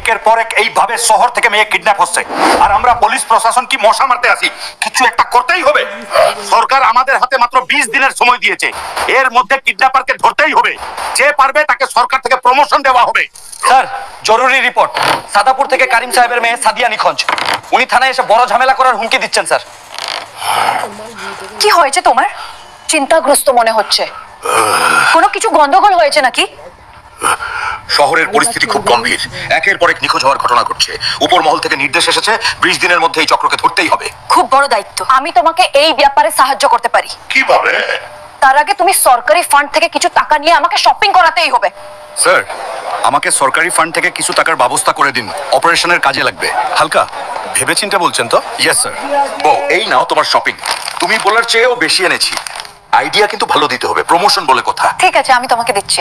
একের পর এক এইভাবে শহর থেকে মেয়ে কিডন্যাপ হচ্ছে, আর আমরা পুলিশ প্রশাসন কি মশা মারতে আসি? কিছু একটা করতেই হবে। সরকার আমাদের হাতে মাত্র 20 দিনের সময় দিয়েছে, এর মধ্যে কিডন্যাপারকে ধরতেই হবে। যে পারবে তাকে সরকার থেকে প্রমোশন দেওয়া হবে। স্যার, জরুরি রিপোর্ট। সাদাপুর থেকে কারিম সাহেবের মেয়ে সাদিয়া নিখোঁজ। উনি থানায় এসে বড় ঝামেলা করার হুমকি দিচ্ছেন স্যার। কি হয়েছে তোমার? চিন্তাগ্রস্ত মনে হচ্ছে। কোনো কিছু গন্ডগোল হয়েছে নাকি? শহরের পরিস্থিতি খুব গম্ভীর, একের পর এক নিখোঁজ হওয়ার ঘটনা ঘটছে। উপর মহল থেকে নির্দেশ এসেছে 20 দিনের মধ্যে এই চক্রকে ধরতেই হবে। খুব বড় দায়িত্ব। আমি তোমাকে এই ব্যাপারে সাহায্য করতে পারি। কিভাবে? তার আগে তুমি সরকারি ফান্ড থেকে কিছু টাকা নিয়ে আমাকে শপিং করাতেই হবে। স্যার, আমাকে সরকারি ফান্ড থেকে কিছু টাকার ব্যবস্থা করে দিন, অপারেশনের কাজে লাগবে। হালকা ভেবেচিন্তে বলছেন তো? Yes sir. ও, এই নাও তোমার শপিং। তুমি বলার চেয়েও বেশি এনেছি। আইডিয়া কিন্তু ভালো দিতে হবে, প্রমোশন বলে কথা। ঠিক আছে, আমি তোমাকে দিচ্ছি।